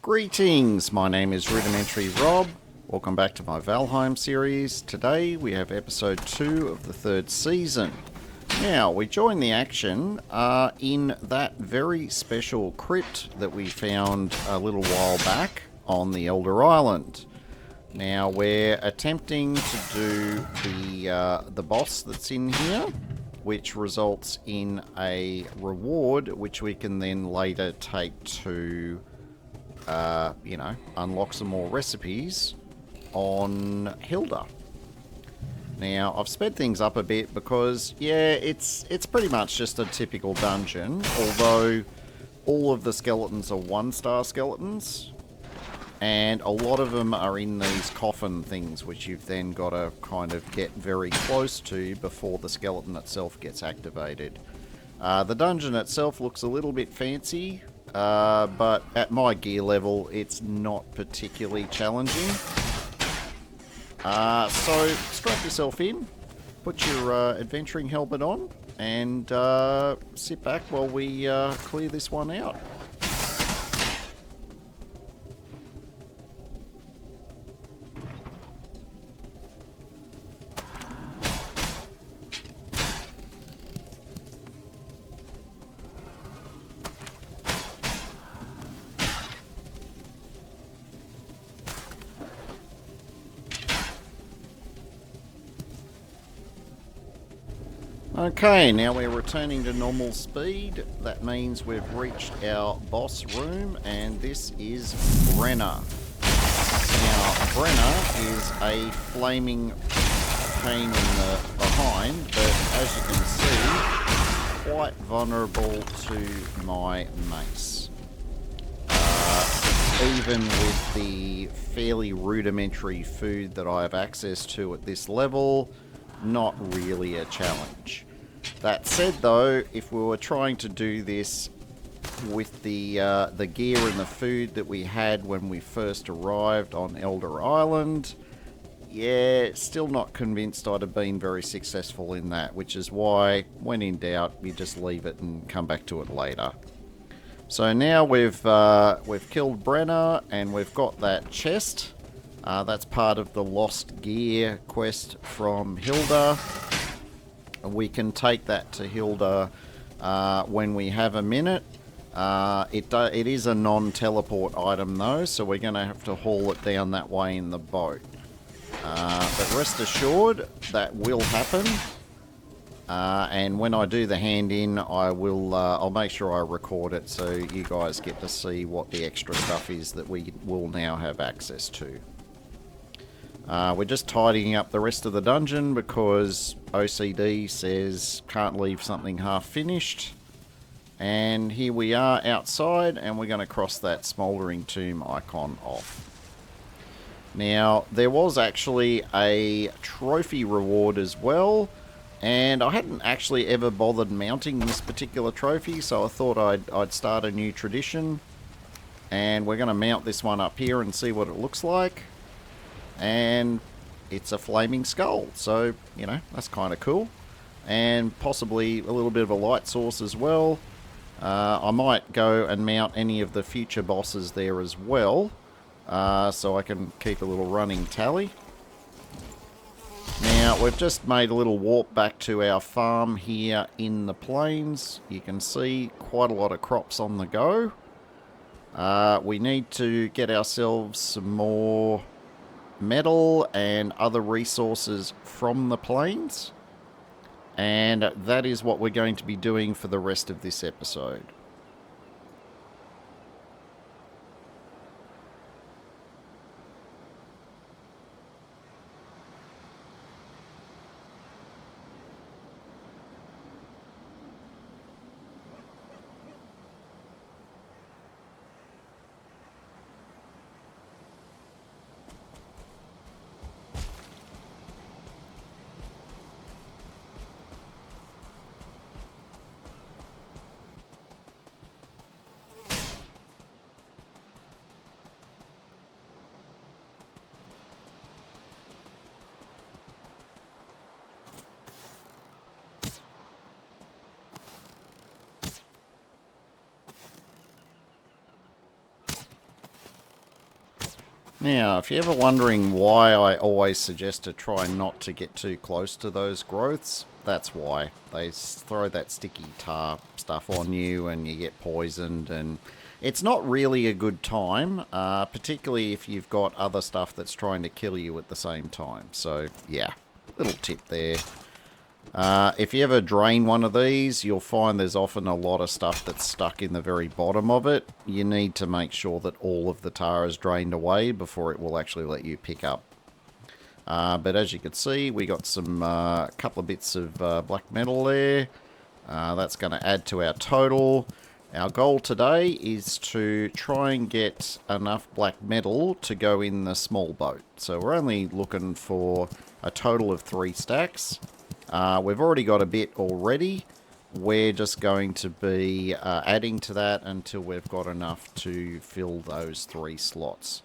Greetings, my name is Rudimentary Rob. Welcome back to my Valheim series. Today we have episode 2 of the 3rd season. Now, we join the action in that very special crypt that we found a little while back on the Elder Island. Now, we're attempting to do the boss that's in here, which results in a reward which we can then later take to unlock some more recipes on Hilda. Now, I've sped things up a bit because, yeah, it's pretty much just a typical dungeon, although all of the skeletons are 1-star skeletons, and a lot of them are in these coffin things, which you've then got to kind of get very close to before the skeleton itself gets activated. The dungeon itself looks a little bit fancy, but at my gear level, it's not particularly challenging. So strap yourself in, put your adventuring helmet on, and sit back while we clear this one out. Okay, now we're returning to normal speed. That means we've reached our boss room, and this is Brenna. Now, Brenna is a flaming pain in the behind, but as you can see, quite vulnerable to my mace. Even with the fairly rudimentary food that I have access to at this level, not really a challenge. That said, though, if we were trying to do this with the gear and the food that we had when we first arrived on Elder Island, yeah, still not convinced I'd have been very successful in that, which is why, when in doubt, you just leave it and come back to it later. So now we've killed Brenna, and we've got that chest. That's part of the Lost Gear quest from Hilda. We can take that to Hilda when we have a minute. It is a non-teleport item though, so we're going to have to haul it down that way in the boat. But rest assured, that will happen. And when I do the hand-in, I'll make sure I record it so you guys get to see what the extra stuff is that we will now have access to. We're just tidying up the rest of the dungeon because OCD says can't leave something half finished. And here we are outside, and we're going to cross that smouldering tomb icon off. Now, there was actually a trophy reward as well, and I hadn't actually ever bothered mounting this particular trophy, so I thought I'd start a new tradition. And we're going to mount this one up here and see what it looks like. And it's a flaming skull, so, you know, that's kind of cool. And possibly a little bit of a light source as well. I might go and mount any of the future bosses there as well, so I can keep a little running tally. Now, we've just made a little warp back to our farm here in the plains. You can see quite a lot of crops on the go. We need to get ourselves some more metal and other resources from the plains, and that is what we're going to be doing for the rest of this episode. Now, if you're ever wondering why I always suggest to try not to get too close to those growths, that's why. They throw that sticky tar stuff on you and you get poisoned, and it's not really a good time, particularly if you've got other stuff that's trying to kill you at the same time. So, yeah, little tip there. If you ever drain one of these, you'll find there's often a lot of stuff that's stuck in the very bottom of it. You need to make sure that all of the tar is drained away before it will actually let you pick up. But as you can see, we got some couple of bits of black metal there. That's going to add to our total. Our goal today is to try and get enough black metal to go in the small boat. So we're only looking for a total of 3 stacks. We've already got a bit already. We're just going to be adding to that until we've got enough to fill those 3 slots.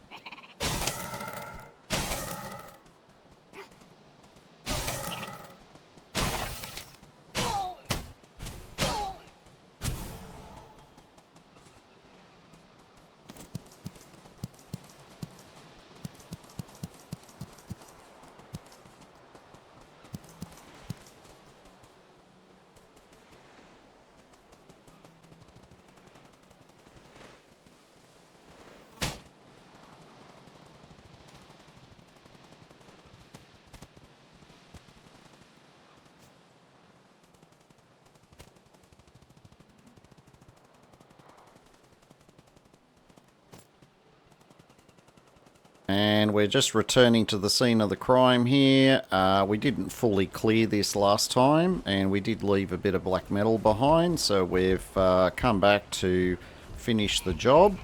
And we're just returning to the scene of the crime here. We didn't fully clear this last time, and we did leave a bit of black metal behind, so we've come back to finish the job.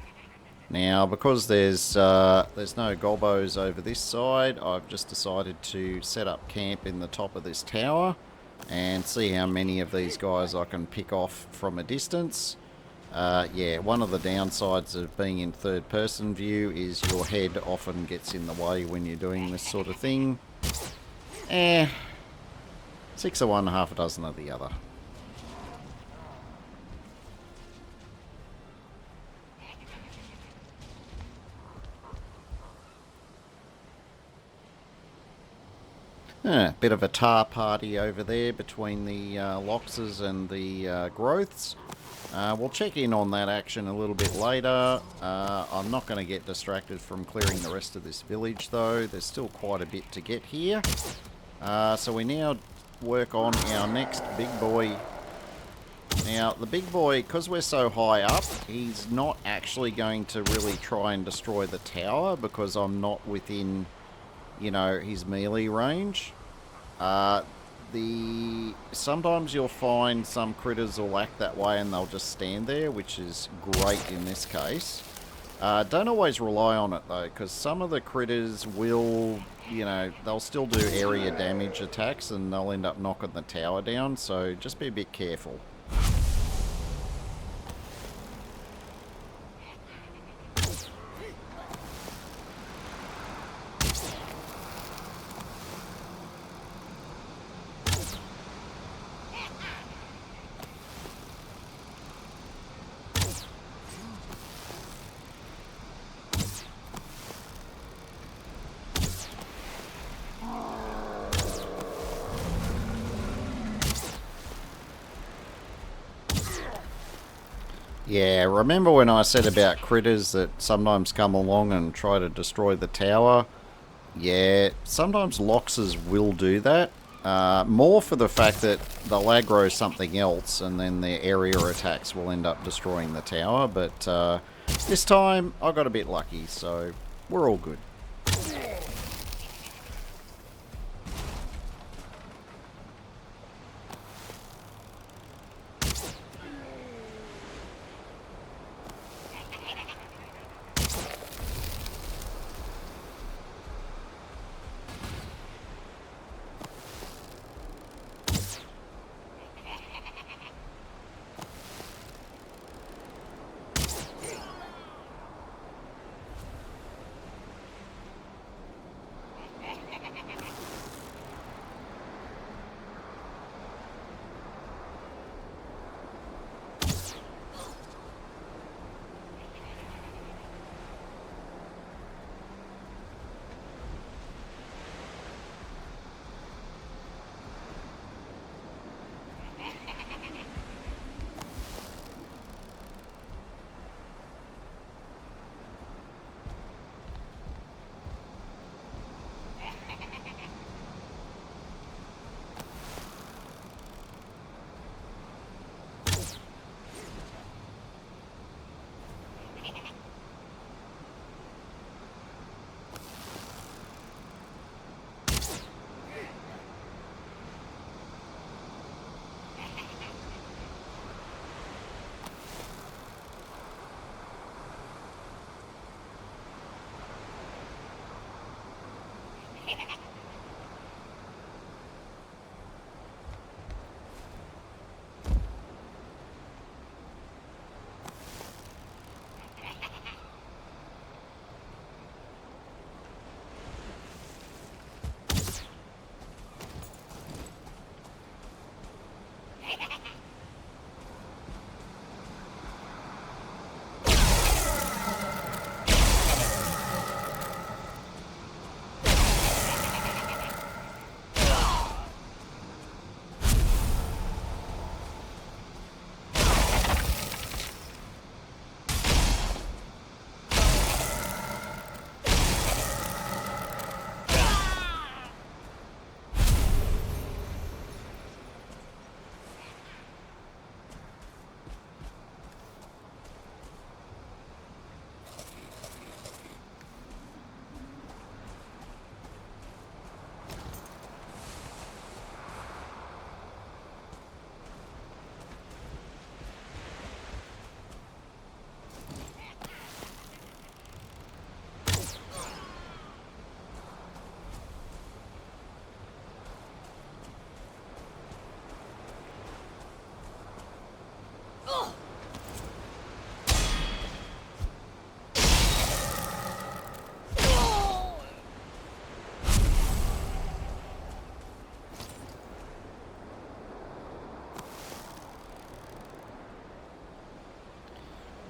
Now, because there's no gobos over this side, I've just decided to set up camp in the top of this tower and see how many of these guys I can pick off from a distance. Yeah, one of the downsides of being in third-person view is your head often gets in the way when you're doing this sort of thing. 6 of one, half a dozen of the other. Bit of a tar party over there between the Loxes and the Growths. We'll check in on that action a little bit later. I'm not going to get distracted from clearing the rest of this village though. There's still quite a bit to get here. So we now work on our next big boy. Now the big boy, because we're so high up, he's not actually going to really try and destroy the tower because I'm not within, you know, his melee range. Sometimes you'll find some critters will act that way and they'll just stand there, which is great in this case. Don't always rely on it though, because some of the critters will, you know, they'll still do area damage attacks and they'll end up knocking the tower down, so just be a bit careful. Yeah, remember when I said about critters that sometimes come along and try to destroy the tower? Yeah, sometimes Loxes will do that. More for the fact that they'll aggro something else and then their area attacks will end up destroying the tower. But this time I got a bit lucky, so we're all good.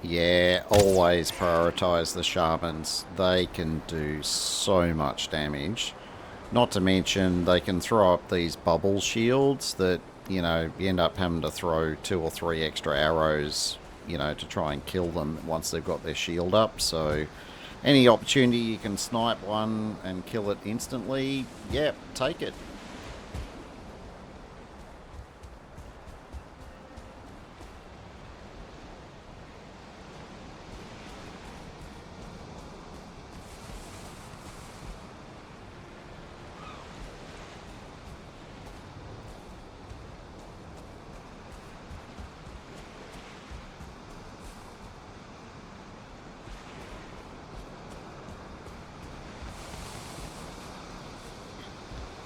Yeah, always prioritise the shamans. They can do so much damage. Not to mention, they can throw up these bubble shields that, you end up having to throw 2 or 3 extra arrows, to try and kill them once they've got their shield up. So, any opportunity you can snipe one and kill it instantly, yep, take it.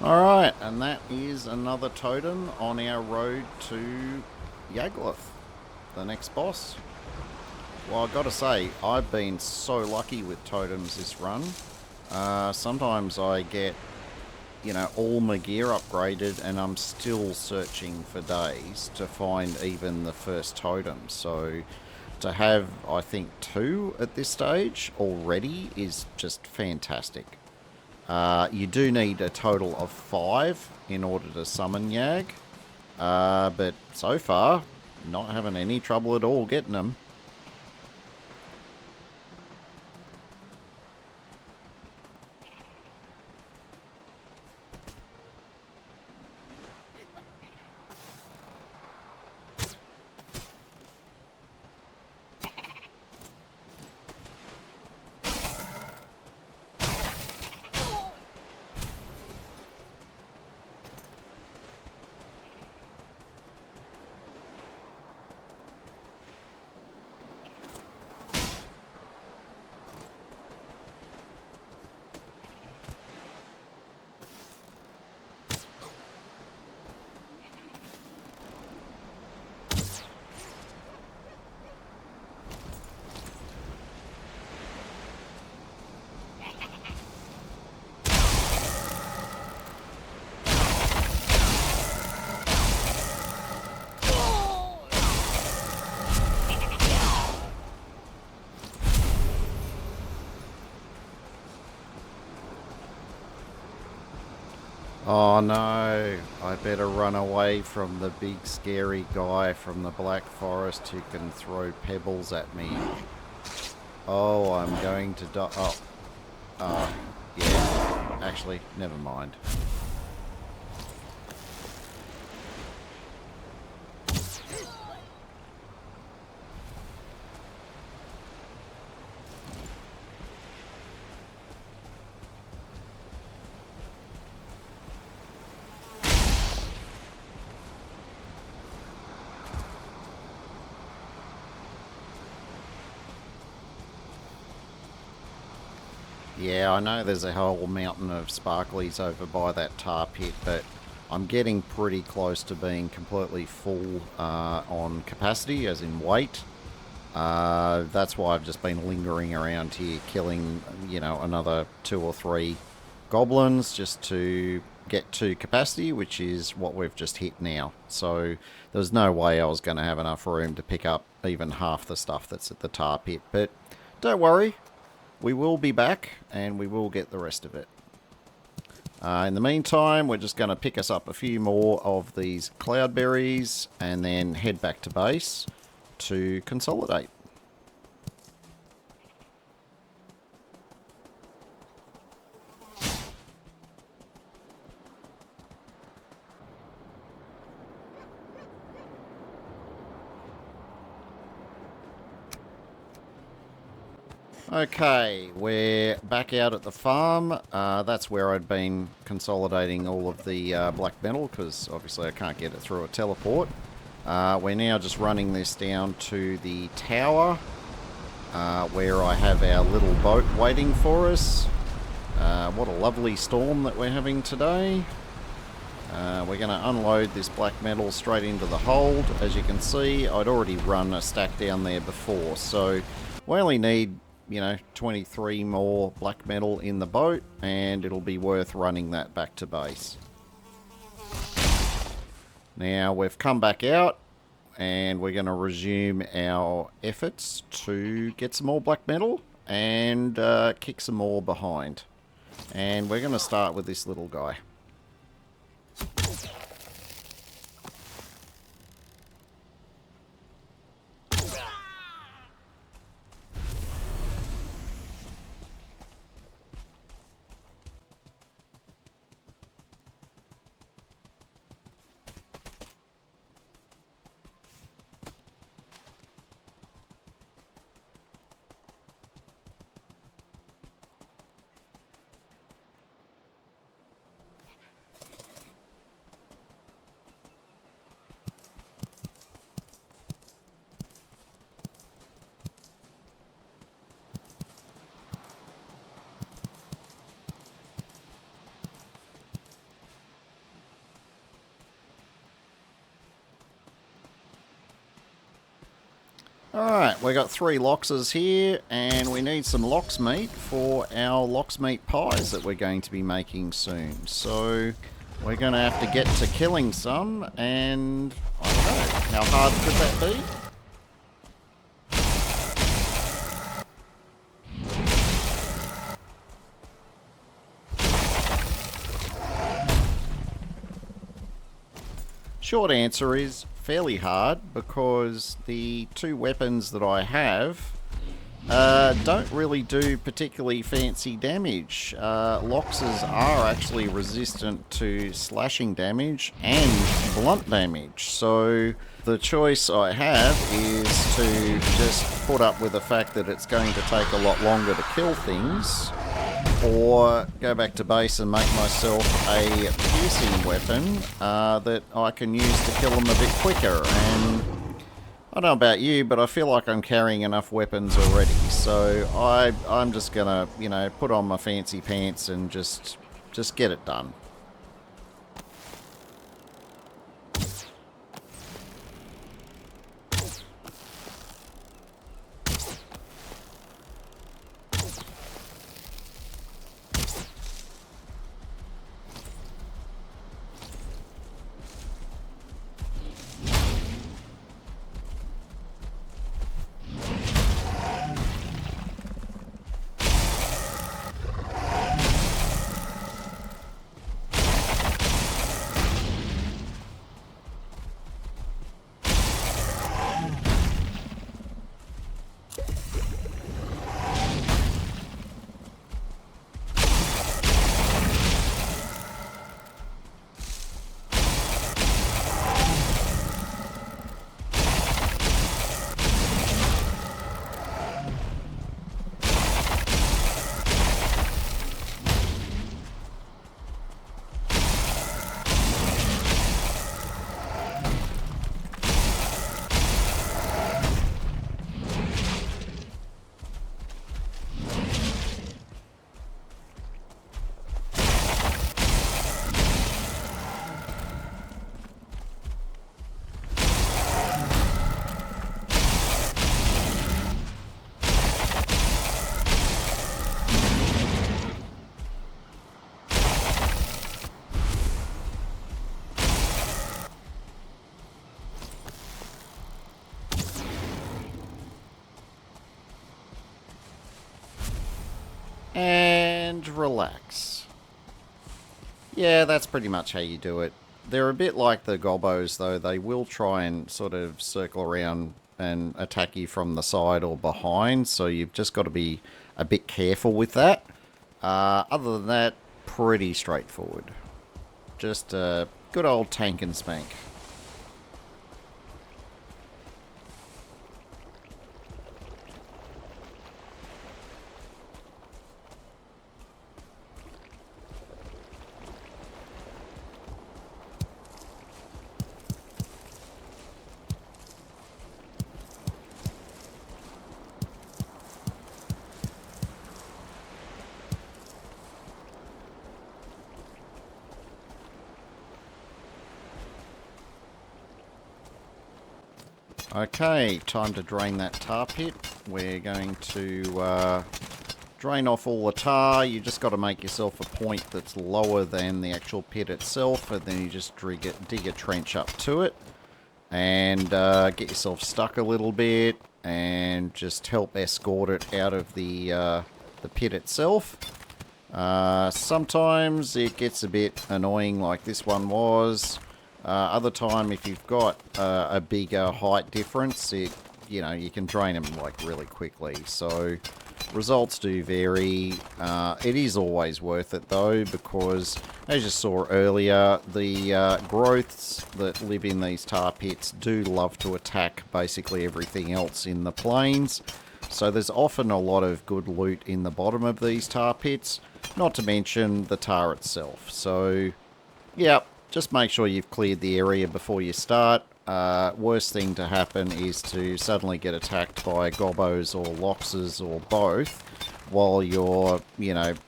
Alright, and that is another totem on our road to Yagloth, the next boss. Well, I've got to say, I've been so lucky with totems this run. Sometimes I get, all my gear upgraded and I'm still searching for days to find even the first totem. So to have, I think, 2 at this stage already is just fantastic. You do need a total of 5 in order to summon Yag. But so far, not having any trouble at all getting them. Oh no, I better run away from the big scary guy from the Black Forest who can throw pebbles at me. Oh, I'm going to die. Yeah, actually, never mind. Yeah, I know there's a whole mountain of sparklies over by that tar pit, but I'm getting pretty close to being completely full on capacity, as in weight. That's why I've just been lingering around here, killing, another 2 or 3 goblins just to get to capacity, which is what we've just hit now. So there's no way I was going to have enough room to pick up even half the stuff that's at the tar pit. But don't worry, we will be back and we will get the rest of it. In the meantime, we're just going to pick us up a few more of these cloudberries and then head back to base to consolidate. Okay, we're back out at the farm. That's where I'd been consolidating all of the black metal, because obviously I can't get it through a teleport. We're now just running this down to the tower, where I have our little boat waiting for us. What a lovely storm that we're having today. We're going to unload this black metal straight into the hold. As you can see, I'd already run a stack down there before, so we only need 23 more black metal in the boat, and it'll be worth running that back to base. Now we've come back out, and we're going to resume our efforts to get some more black metal and kick some more behind. And we're going to start with this little guy. Alright, we got 3 loxes here, and we need some lox meat for our lox meat pies that we're going to be making soon. So we're going to have to get to killing some, and I don't know, how hard could that be? Short answer is fairly hard, because the 2 weapons that I have don't really do particularly fancy damage. Loxes are actually resistant to slashing damage and blunt damage, so the choice I have is to just put up with the fact that it's going to take a lot longer to kill things, or go back to base and make myself a piercing weapon that I can use to kill them a bit quicker. And I don't know about you, but I feel like I'm carrying enough weapons already, so I'm just gonna, put on my fancy pants and just get it done. and relax. Yeah, that's pretty much how you do it. They're a bit like the gobos, though. They will try and sort of circle around and attack you from the side or behind, so you've just got to be a bit careful with that. Other than that, pretty straightforward. Just a good old tank and spank. Okay, time to drain that tar pit. We're going to drain off all the tar. You just got to make yourself a point that's lower than the actual pit itself, and then you just dig a trench up to it, and get yourself stuck a little bit, and just help escort it out of the pit itself. Sometimes it gets a bit annoying, like this one was. Other time, if you've got a bigger height difference, you can drain them like really quickly. So results do vary. It is always worth it though, because as you saw earlier, the growths that live in these tar pits do love to attack basically everything else in the plains. So there's often a lot of good loot in the bottom of these tar pits, not to mention the tar itself. So yeah, just make sure you've cleared the area before you start. Worst thing to happen is to suddenly get attacked by gobos or loxes or both while you're,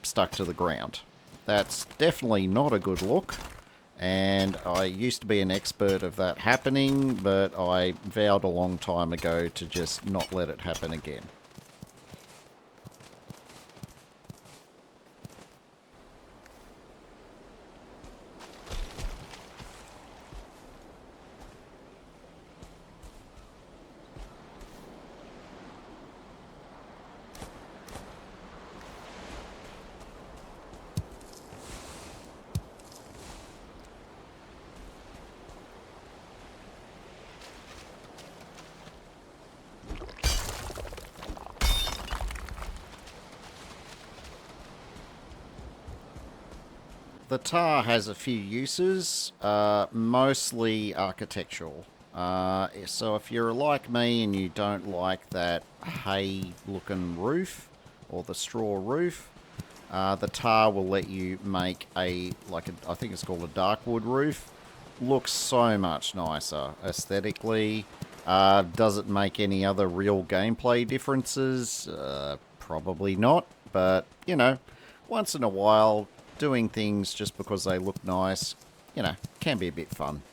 stuck to the ground. That's definitely not a good look, and I used to be an expert of that happening, but I vowed a long time ago to just not let it happen again. The tar has a few uses, mostly architectural. So if you're like me and you don't like that hay-looking roof, or the straw roof, the tar will let you make I think it's called a dark wood roof. Looks so much nicer aesthetically. Does it make any other real gameplay differences? Probably not, but, once in a while, doing things just because they look nice, can be a bit fun.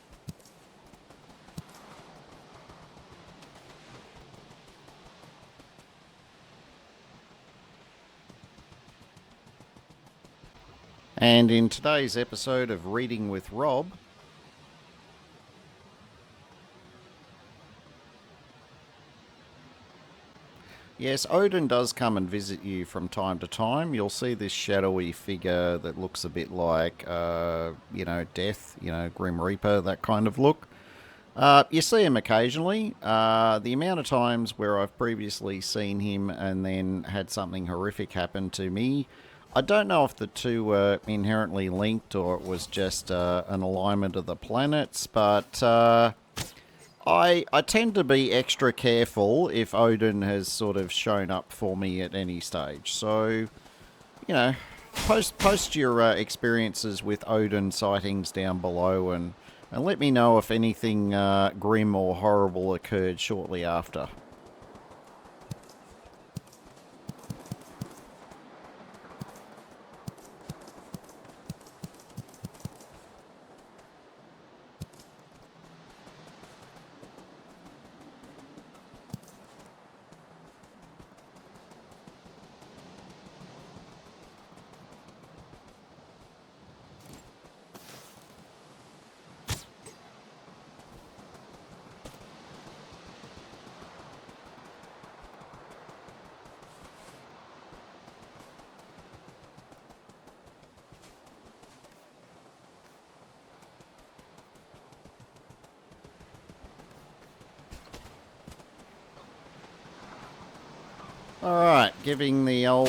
And in today's episode of Reading with Rob, yes, Odin does come and visit you from time to time. You'll see this shadowy figure that looks a bit like, Death, Grim Reaper, that kind of look. You see him occasionally. The amount of times where I've previously seen him and then had something horrific happen to me, I don't know if the two were inherently linked or it was just an alignment of the planets, but I tend to be extra careful if Odin has sort of shown up for me at any stage. So, post your experiences with Odin sightings down below and let me know if anything grim or horrible occurred shortly after. Alright, giving the old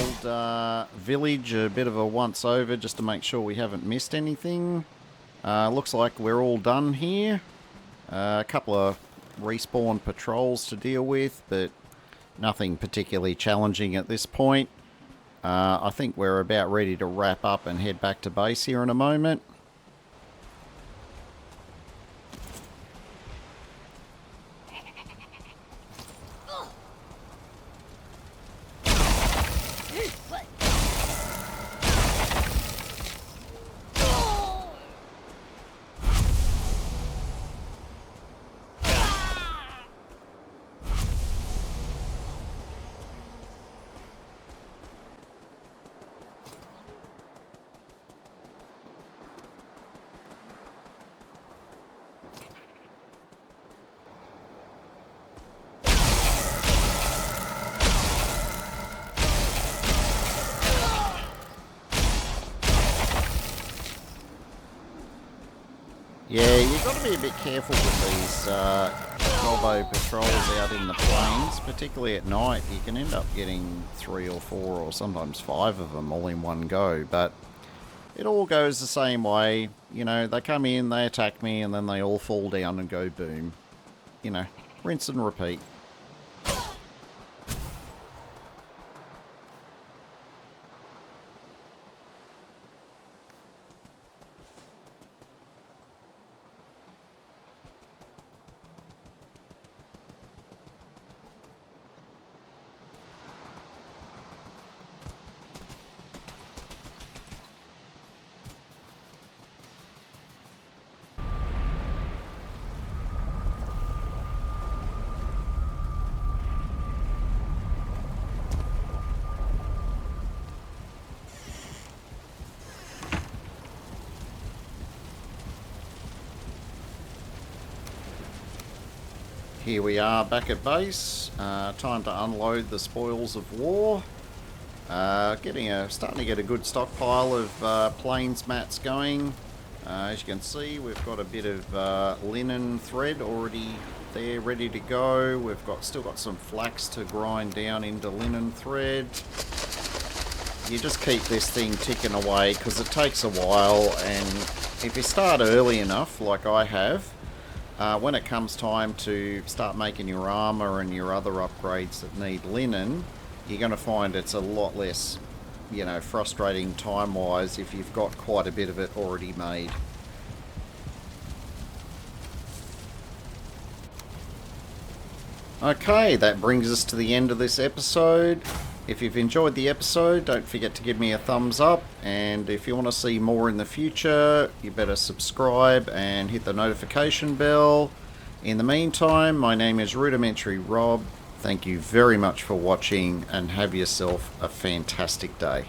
village a bit of a once over just to make sure we haven't missed anything. Looks like we're all done here. A couple of respawn patrols to deal with, but nothing particularly challenging at this point. I think we're about ready to wrap up and head back to base here in a moment. Yeah, you've got to be a bit careful with these Gobbo patrols out in the plains, particularly at night. You can end up getting 3 or 4 or sometimes 5 of them all in one go, but it all goes the same way. You know, they come in, they attack me, and then they all fall down and go boom. You know, rinse and repeat. Here we are back at base. Time to unload the spoils of war. Starting to get a good stockpile of plains mats going. As you can see, we've got a bit of linen thread already there, ready to go. We've still got some flax to grind down into linen thread. You just keep this thing ticking away because it takes a while, and if you start early enough, like I have, when it comes time to start making your armor and your other upgrades that need linen, you're going to find it's a lot less, you know, frustrating time-wise if you've got quite a bit of it already made. Okay, that brings us to the end of this episode. If you've enjoyed the episode, don't forget to give me a thumbs up, and if you want to see more in the future, you better subscribe and hit the notification bell. In the meantime, my name is Rudimentary Rob. Thank you very much for watching, and have yourself a fantastic day.